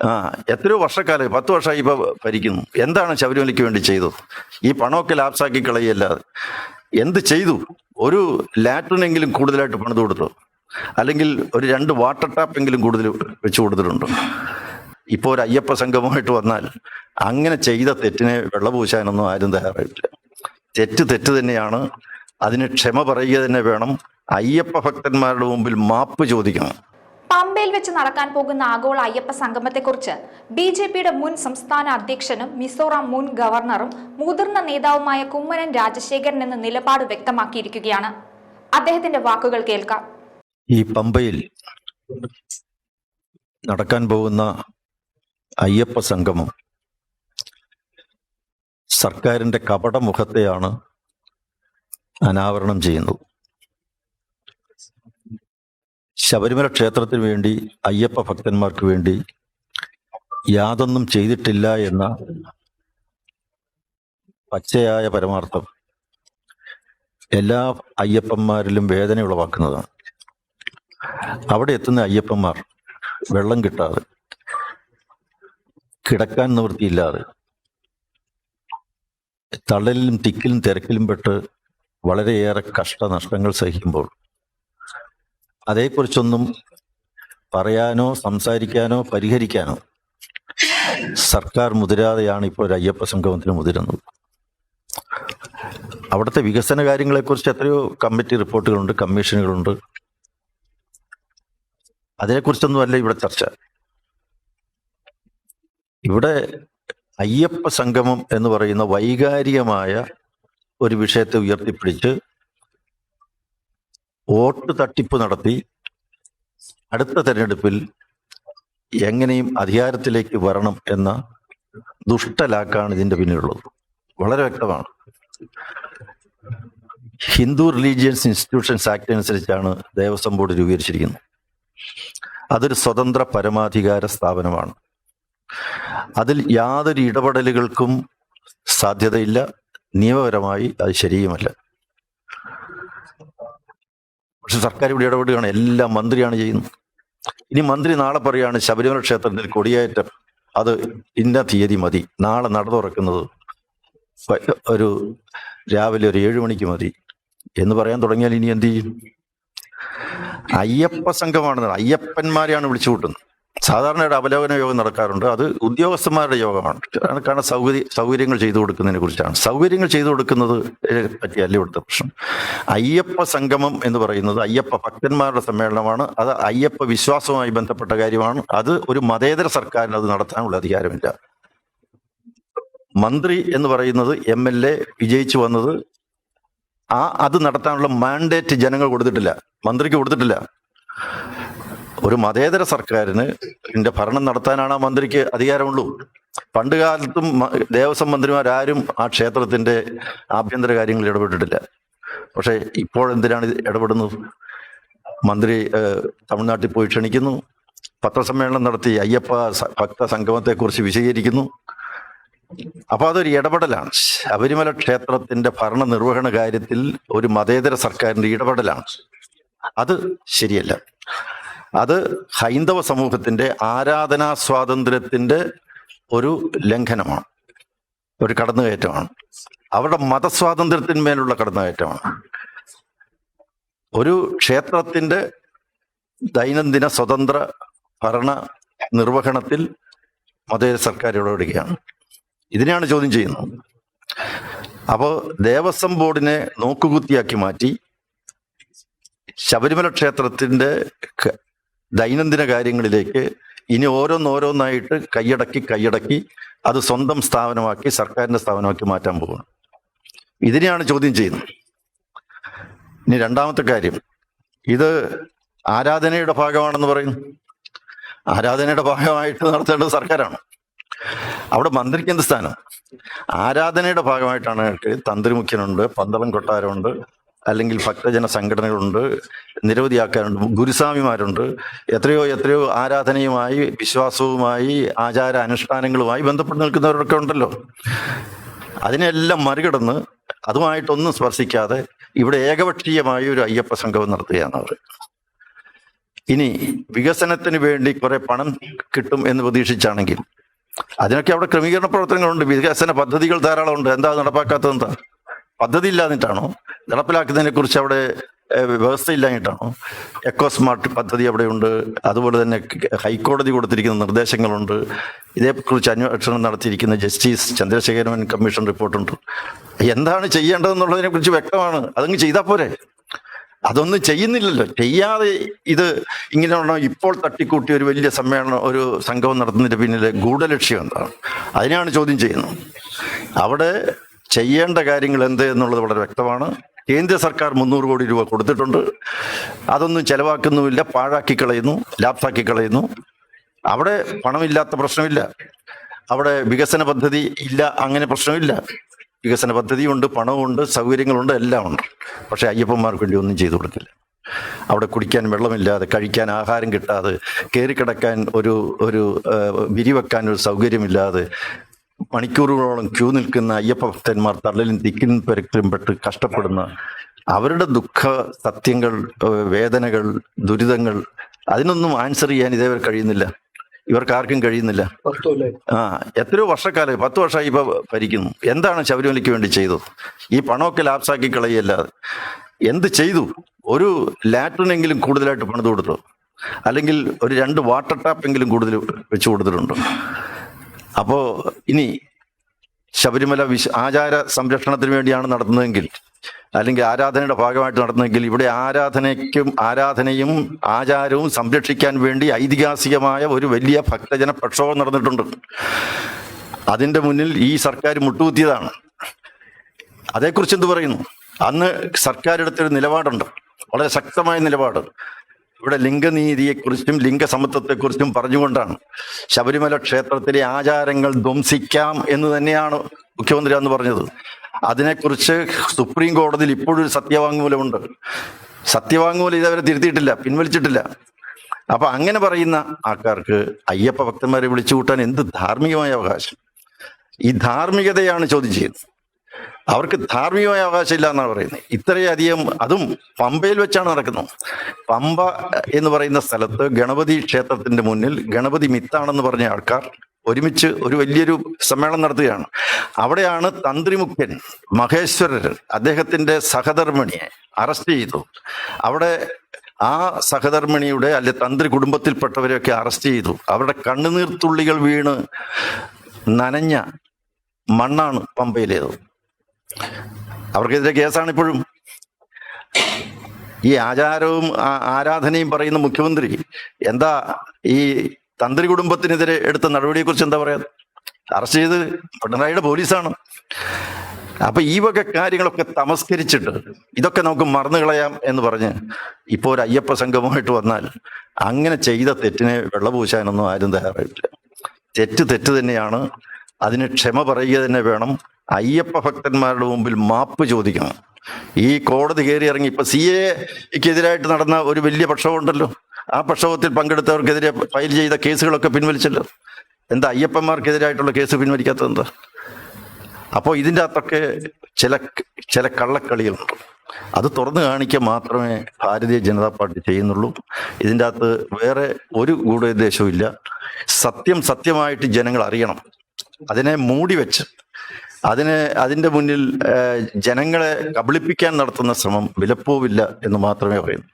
ആ എത്രയോ വർഷക്കാലം 10 വർഷമായി ഇപ്പൊ ഭരിക്കുന്നു. എന്താണ് ശബരിമലയ്ക്ക് വേണ്ടി ചെയ്തത്? ഈ പണമൊക്കെ ലാപ്സാക്കി കളയല്ലാതെ എന്ത് ചെയ്തു? ഒരു ലാട്രിനെങ്കിലും കൂടുതലായിട്ട് പണിത് കൊടുത്തോ? അല്ലെങ്കിൽ ഒരു 2 വാട്ടർ ടാപ്പെങ്കിലും കൂടുതൽ വെച്ചു കൊടുത്തിട്ടുണ്ടോ? ഇപ്പോൾ ഒരു അയ്യപ്പ സംഘമായിട്ട് വന്നാൽ അങ്ങനെ ചെയ്ത തെറ്റിനെ വെള്ളപൂശാനൊന്നും ആരും തയ്യാറായിട്ടില്ല. തെറ്റ് തന്നെയാണ്. അതിന് ക്ഷമ പറയുക തന്നെ വേണം. അയ്യപ്പ ഭക്തന്മാരുടെ മുമ്പിൽ മാപ്പ് ചോദിക്കണം. പമ്പയിൽ വെച്ച് നടക്കാൻ പോകുന്ന ആഗോള അയ്യപ്പ സംഗമത്തെക്കുറിച്ച് BJPയുടെ മുൻ സംസ്ഥാന അധ്യക്ഷനും മിസോറാം മുൻ ഗവർണറും മുതിർന്ന നേതാവുമായ കുമ്മനം രാജശേഖരൻ എന്ന നിലപാട് വ്യക്തമാക്കിയിരിക്കുകയാണ്. അദ്ദേഹത്തിന്റെ വാക്കുകൾ കേൾക്കാം. ഈ പമ്പയിൽ നടക്കാൻ പോകുന്ന അയ്യപ്പ സംഗമം സർക്കാരിന്റെ കപടമുഖത്തെയാണ് അനാവരണം ചെയ്യുന്നത്. ശബരിമല ക്ഷേത്രത്തിന് വേണ്ടി, അയ്യപ്പ ഭക്തന്മാർക്ക് വേണ്ടി യാതൊന്നും ചെയ്തിട്ടില്ല എന്ന പച്ചയായ പരമാർത്ഥം എല്ലാ അയ്യപ്പന്മാരിലും വേദന ഉളവാക്കുന്നതാണ്. അവിടെ എത്തുന്ന അയ്യപ്പന്മാർ വെള്ളം കിട്ടാതെ, കിടക്കാൻ നിവൃത്തിയില്ലാതെ, തള്ളലിലും തിക്കിലും തിരക്കിലും പെട്ട് വളരെയേറെ കഷ്ടനഷ്ടങ്ങൾ സഹിക്കുമ്പോൾ അതേക്കുറിച്ചൊന്നും പറയാനോ സംസാരിക്കാനോ പരിഹരിക്കാനോ സർക്കാർ മുതിരാതെയാണ് ഇപ്പോൾ ഒരു അയ്യപ്പ സംഗമത്തിന് മുതിരുന്നത്. അവിടുത്തെ വികസന കാര്യങ്ങളെക്കുറിച്ച് എത്രയോ കമ്മിറ്റി റിപ്പോർട്ടുകളുണ്ട്, കമ്മീഷനുകളുണ്ട്. അതിനെക്കുറിച്ചൊന്നുമല്ല ഇവിടെ ചർച്ച. ഇവിടെ അയ്യപ്പ സംഗമം എന്ന് പറയുന്ന വൈകാരികമായ ഒരു വിഷയത്തെ ഉയർത്തിപ്പിടിച്ച് വോട്ട് തട്ടിപ്പ് നടത്തി അടുത്ത തെരഞ്ഞെടുപ്പിൽ എങ്ങനെയും അധികാരത്തിലേക്ക് വരണം എന്ന ദുഷ്ടലാക്കാണ് ഇതിന്റെ പിന്നിലുള്ളത്. വളരെ വ്യക്തമാണ്. ഹിന്ദു റിലീജിയൻസ് ഇൻസ്റ്റിറ്റ്യൂഷൻസ് ആക്ട് അനുസരിച്ചാണ് ദേവസ്വം ബോർഡ് രൂപീകരിച്ചിരിക്കുന്നത്. അതൊരു സ്വതന്ത്ര പരമാധികാര സ്ഥാപനമാണ്. അതിൽ യാതൊരു ഇടപെടലുകൾക്കും സാധ്യതയില്ല. നിയമപരമായി അത് ശരിയുമല്ല. പക്ഷെ സർക്കാർ ഇവിടെ ഇടപെടുകയാണ്. എല്ലാം മന്ത്രിയാണ് ചെയ്യുന്നത്. ഇനി മന്ത്രി നാളെ പറയുകയാണ് ശബരിമല ക്ഷേത്രത്തിൽ കൊടിയേറ്റം അത് ഇന്ന തീയതി മതി, നാളെ നട തുറക്കുന്നത് ഒരു രാവിലെ ഒരു 7 മണിക്ക് മതി എന്ന് പറയാൻ തുടങ്ങിയാൽ ഇനി എന്ത് ചെയ്യും? അയ്യപ്പ സംഘമാണ്, അയ്യപ്പന്മാരെയാണ് വിളിച്ചു കൂട്ടുന്നത്. സാധാരണയുടെ അവലോകന യോഗം നടക്കാറുണ്ട്. അത് ഉദ്യോഗസ്ഥന്മാരുടെ യോഗമാണ്. കാരണം സൗകര്യങ്ങൾ ചെയ്തു കൊടുക്കുന്നതിനെ കുറിച്ചാണ്. സൗകര്യങ്ങൾ ചെയ്തു കൊടുക്കുന്നത് പറ്റിയല്ല ഇവിടുത്തെ പ്രശ്നം. അയ്യപ്പ സംഗമം എന്ന് പറയുന്നത് അയ്യപ്പ ഭക്തന്മാരുടെ സമ്മേളനമാണ്. അത് അയ്യപ്പ വിശ്വാസവുമായി ബന്ധപ്പെട്ട കാര്യമാണ്. അത് ഒരു മതേതര സർക്കാരിന് അത് നടത്താനുള്ള അധികാരമില്ല. മന്ത്രി എന്ന് പറയുന്നത് MLA വിജയിച്ചു വന്നത് അത് നടത്താനുള്ള മാൻഡേറ്റ് ജനങ്ങൾ കൊടുത്തിട്ടില്ല, മന്ത്രിക്ക് കൊടുത്തിട്ടില്ല. ഒരു മതേതര സർക്കാരിന് ഇതിന്റെ ഭരണം നടത്താനാണ് ആ മന്ത്രിക്ക് അധികാരമുള്ളൂ. പണ്ട് കാലത്തും ദേവസ്വം മന്ത്രിമാരാരും ആ ക്ഷേത്രത്തിന്റെ ആഭ്യന്തര കാര്യങ്ങളിൽ ഇടപെട്ടിട്ടില്ല. പക്ഷെ ഇപ്പോൾ എന്തിനാണ് ഇടപെടുന്നത്? മന്ത്രി തമിഴ്നാട്ടിൽ പോയി ക്ഷണിക്കുന്നു, പത്രസമ്മേളനം നടത്തി അയ്യപ്പ ഭക്ത സംഗമത്തെക്കുറിച്ച് വിശദീകരിക്കുന്നു. അപ്പൊ അതൊരു ഇടപെടലാണ്. ശബരിമല ക്ഷേത്രത്തിന്റെ ഭരണ നിർവഹണ കാര്യത്തിൽ ഒരു മതേതര സർക്കാരിന്റെ ഇടപെടലാണ്. അത് ശരിയല്ല. അത് ഹൈന്ദവ സമൂഹത്തിന്റെ ആരാധനാ സ്വാതന്ത്ര്യത്തിന്റെ ഒരു ലംഘനമാണ്, ഒരു കടന്നുകയറ്റമാണ്. അവരുടെ മതസ്വാതന്ത്ര്യത്തിന്മേലുള്ള കടന്നുകയറ്റമാണ്. ഒരു ക്ഷേത്രത്തിന്റെ ദൈനംദിന സ്വതന്ത്ര ഭരണ നിർവഹണത്തിൽ മതേതര സർക്കാർ ഇടപെടുകയാണ്. ഇതിനെയാണ് ചോദ്യം ചെയ്യുന്നത്. അപ്പോൾ ദേവസ്വം ബോർഡിനെ നോക്കുകുത്തിയാക്കി മാറ്റി ശബരിമല ക്ഷേത്രത്തിന്റെ ദൈനംദിന കാര്യങ്ങളിലേക്ക് ഇനി ഓരോന്നോരോന്നായിട്ട് കൈയടക്കി അത് സ്വന്തം സ്ഥാപനമാക്കി, സർക്കാരിന്റെ സ്ഥാപനമാക്കി മാറ്റാൻ പോകുന്നു. ഇതിനെയാണ് ചോദ്യം ചെയ്യുന്നത്. ഇനി രണ്ടാമത്തെ കാര്യം, ഇത് ആരാധനയുടെ ഭാഗമാണെന്ന് പറയുന്നു. ആരാധനയുടെ ഭാഗമായിട്ട് നടത്തേണ്ടത് സർക്കാരാണ്. അവിടെ മന്ത്രിക്ക് എന്ത് സ്ഥാനം? ആരാധനയുടെ ഭാഗമായിട്ടാണ് തന്ത്രിമുഖ്യനുണ്ട്, പന്തളം കൊട്ടാരമുണ്ട്, അല്ലെങ്കിൽ ഭക്തജന സംഘടനകളുണ്ട്, നിരവധി ആൾക്കാരുണ്ട്, ഗുരുസ്വാമിമാരുണ്ട്. എത്രയോ ആരാധനയുമായി, വിശ്വാസവുമായി, ആചാര അനുഷ്ഠാനങ്ങളുമായി ബന്ധപ്പെട്ട് നിൽക്കുന്നവരൊക്കെ ഉണ്ടല്ലോ. അതിനെല്ലാം മറികടന്ന് അതുമായിട്ടൊന്നും സ്പർശിക്കാതെ ഇവിടെ ഏകപക്ഷീയമായ ഒരു അയ്യപ്പ സംഗമം നടത്തുകയാണ് അവർ. ഇനി വികസനത്തിന് വേണ്ടി കുറെ പണം കിട്ടും എന്ന് പ്രതീക്ഷിച്ചാണെങ്കിൽ അതിനൊക്കെ അവിടെ ക്രമീകരണ പ്രവർത്തനങ്ങളുണ്ട്, വികസന പദ്ധതികൾ ധാരാളം ഉണ്ട്. എന്താ നടപ്പാക്കാത്തത്? എന്താ പദ്ധതി ഇല്ലാഞ്ഞിട്ടാണോ? നടപ്പിലാക്കുന്നതിനെ കുറിച്ച് അവിടെ വ്യവസ്ഥയില്ലാഞ്ഞിട്ടാണോ? എക്കോ സ്മാർട്ട് പദ്ധതി അവിടെയുണ്ട്. അതുപോലെ തന്നെ ഹൈക്കോടതി കൊടുത്തിരിക്കുന്ന നിർദ്ദേശങ്ങളുണ്ട്. ഇതേക്കുറിച്ച് അന്വേഷണം നടത്തിയിരിക്കുന്ന ജസ്റ്റിസ് ചന്ദ്രശേഖരൻ കമ്മീഷൻ റിപ്പോർട്ടുണ്ട്. എന്താണ് ചെയ്യേണ്ടതെന്നുള്ളതിനെ കുറിച്ച് വ്യക്തമാണ്. അതങ്ങ് ചെയ്താൽ പോരെ? അതൊന്നും ചെയ്യുന്നില്ലല്ലോ. ചെയ്യാതെ ഇത് ഇങ്ങനെയാണോ ഇപ്പോൾ തട്ടിക്കൂട്ടി ഒരു വലിയ സമ്മേളനം, ഒരു സംഗമം നടത്തുന്നതിന്റെ പിന്നിലെ ഗൂഢലക്ഷ്യം എന്താണ്? അതിനാണ് ചോദ്യം ചെയ്യുന്നത്. അവിടെ ചെയ്യേണ്ട കാര്യങ്ങൾ എന്ത് എന്നുള്ളത് വളരെ വ്യക്തമാണ്. കേന്ദ്ര സർക്കാർ 300 കോടി രൂപ കൊടുത്തിട്ടുണ്ട്. അതൊന്നും ചെലവാക്കുന്നുമില്ല, പാഴാക്കി കളയുന്നു, ലാപ്സാക്കി കളയുന്നു. അവിടെ പണമില്ലാത്ത പ്രശ്നമില്ല, അവിടെ വികസന പദ്ധതി ഇല്ല, അങ്ങനെ പ്രശ്നമില്ല. വികസന പദ്ധതിയുണ്ട്, പണമുണ്ട്, സൗകര്യങ്ങളുണ്ട്, എല്ലാം ഉണ്ട്. പക്ഷെ അയ്യപ്പന്മാർക്ക് വേണ്ടി ഒന്നും ചെയ്തു കൊടുക്കില്ല. അവിടെ കുടിക്കാൻ വെള്ളമില്ലാതെ, കഴിക്കാൻ ആഹാരം കിട്ടാതെ, കയറിക്കിടക്കാൻ ഒരു വിരിവെക്കാൻ ഒരു സൗകര്യമില്ലാതെ മണിക്കൂറുകളോളം ക്യൂ നിൽക്കുന്ന അയ്യപ്പ ഭക്തന്മാർ തള്ളലും തിക്കിലും പെരക്കിലും പെട്ട് കഷ്ടപ്പെടുന്ന അവരുടെ ദുഃഖ സത്യങ്ങൾ, വേദനകൾ, ദുരിതങ്ങൾ, അതിനൊന്നും ആൻസർ ചെയ്യാൻ ഇതേവരെ കഴിയുന്നില്ല. ഇവർക്ക് ആർക്കും കഴിയുന്നില്ല. എത്രയോ വർഷക്കാലം, 10 വർഷമായി ഇപ്പൊ ഭരിക്കുന്നു. എന്താണ് ശബരിമലയ്ക്ക് വേണ്ടി ചെയ്തത്? ഈ പണമൊക്കെ ലാപ്സാക്കി കളയല്ലാതെ എന്ത് ചെയ്തു? ഒരു ലാട്രിനെങ്കിലും കൂടുതലായിട്ട് പണിത് കൊടുത്തോ? അല്ലെങ്കിൽ ഒരു 2 വാട്ടർ ടാപ്പെങ്കിലും കൂടുതൽ വെച്ചു കൊടുത്തിട്ടുണ്ടോ? അപ്പോ ഇനി ശബരിമല ആചാര സംരക്ഷണത്തിന് വേണ്ടിയാണ് നടത്തുന്നതെങ്കിൽ, അല്ലെങ്കിൽ ആരാധനയുടെ ഭാഗമായിട്ട് നടത്തുന്നെങ്കിൽ, ഇവിടെ ആരാധനയും ആചാരവും സംരക്ഷിക്കാൻ വേണ്ടി ഐതിഹാസികമായ ഒരു വലിയ ഭക്തജന പ്രക്ഷോഭം നടന്നിട്ടുണ്ട്. അതിന്റെ മുന്നിൽ ഈ സർക്കാർ മുട്ടുകുത്തിയതാണ്. അതേക്കുറിച്ച് എന്ത് പറയുന്നു? അന്ന് സർക്കാർ എടുത്തൊരു നിലപാടുണ്ട്, വളരെ ശക്തമായ നിലപാട്. ഇവിടെ ലിംഗനീതിയെക്കുറിച്ചും ലിംഗസമത്വത്തെക്കുറിച്ചും പറഞ്ഞുകൊണ്ടാണ് ശബരിമല ക്ഷേത്രത്തിലെ ആചാരങ്ങൾ ധ്വംസിക്കാം എന്ന് തന്നെയാണ് മുഖ്യമന്ത്രി അന്ന് പറഞ്ഞത്. അതിനെക്കുറിച്ച് സുപ്രീം കോടതിയിൽ ഇപ്പോഴൊരു സത്യവാങ്മൂലമുണ്ട്. സത്യവാങ്മൂലം ഇതവരെ തിരുത്തിയിട്ടില്ല, പിൻവലിച്ചിട്ടില്ല. അപ്പൊ അങ്ങനെ പറയുന്ന ആൾക്കാർക്ക് അയ്യപ്പ ഭക്തന്മാരെ വിളിച്ചു കൂട്ടാൻ എന്ത് ധാർമ്മികമായ അവകാശം? ഈ ധാർമ്മികതയാണ് ചോദ്യം ചെയ്യുന്നത്. അവർക്ക് ധാർമ്മികമായ അവകാശം ഇല്ല എന്നാണ് പറയുന്നത്. ഇത്രയധികം, അതും പമ്പയിൽ വെച്ചാണ് നടക്കുന്നത്. പമ്പ എന്ന് പറയുന്ന സ്ഥലത്ത് ഗണപതി ക്ഷേത്രത്തിന്റെ മുന്നിൽ ഗണപതി മിത്താണെന്ന് പറഞ്ഞ ആൾക്കാർ ഒരുമിച്ച് ഒരു വലിയൊരു സമ്മേളനം നടത്തുകയാണ്. അവിടെയാണ് തന്ത്രിമുഖ്യൻ മഹേശ്വരർ അദ്ദേഹത്തിന്റെ സഹധർമ്മിണിയെ അറസ്റ്റ് ചെയ്തു. അവിടെ ആ സഹധർമ്മിണിയുടെ അല്ലെ തന്ത്രി കുടുംബത്തിൽപ്പെട്ടവരെയൊക്കെ അറസ്റ്റ് ചെയ്തു. അവരുടെ കണ്ണുനീർത്തുള്ളികൾ വീണ് നനഞ്ഞ മണ്ണാണ് പമ്പയിലേത്. അവർക്കെതിരെ കേസാണ് ഇപ്പോഴും. ഈ ആചാരവും ആരാധനയും പറയുന്ന മുഖ്യമന്ത്രി എന്താ ഈ തന്ത്രി കുടുംബത്തിനെതിരെ എടുത്ത നടപടിയെക്കുറിച്ച് എന്താ പറയാ? അറസ്റ്റ് ചെയ്ത് പിണറായിയുടെ പോലീസാണ്. അപ്പൊ ഈ വക കാര്യങ്ങളൊക്കെ തമസ്കരിച്ചിട്ട് ഇതൊക്കെ നമുക്ക് മറന്നു കളയാം എന്ന് പറഞ്ഞ് ഇപ്പോൾ ഒരു അയ്യപ്പ സംഘമായിട്ട് വന്നാൽ അങ്ങനെ ചെയ്ത തെറ്റിനെ വെള്ളപൂശാനൊന്നും ആരും തയ്യാറായിട്ടില്ല. തെറ്റ് തന്നെയാണ്. അതിന് ക്ഷമ പറയുക തന്നെ വേണം. അയ്യപ്പ ഭക്തന്മാരുടെ മുമ്പിൽ മാപ്പ് ചോദിക്കണം. ഈ കോടതി കയറി ഇറങ്ങി ഇപ്പൊ CAA-ക്കെതിരായിട്ട് നടന്ന ഒരു വലിയ പ്രക്ഷോഭമുണ്ടല്ലോ, ആ പ്രക്ഷോഭത്തിൽ പങ്കെടുത്തവർക്കെതിരെ ഫയൽ ചെയ്ത കേസുകളൊക്കെ പിൻവലിച്ചല്ലോ. എന്താ അയ്യപ്പന്മാർക്കെതിരായിട്ടുള്ള കേസ് പിൻവലിക്കാത്തത് എന്താ? അപ്പോൾ ഇതിൻ്റെ അകത്തൊക്കെ ചില കള്ളക്കളികളുണ്ട്. അത് തുറന്നു കാണിക്കുക മാത്രമേ ഭാരതീയ ജനതാ പാർട്ടി ചെയ്യുന്നുള്ളൂ. ഇതിൻ്റെ അകത്ത് വേറെ ഒരു ഗൂഢോദ്ദേശവും ഇല്ല. സത്യമായിട്ട് ജനങ്ങൾ അറിയണം. അതിനെ മൂടി വെച്ച് അതിന്റെ മുന്നിൽ ജനങ്ങളെ കബളിപ്പിക്കാൻ നടത്തുന്ന ശ്രമം വിലപ്പോവില്ല എന്ന് മാത്രമേ പറയുന്നു.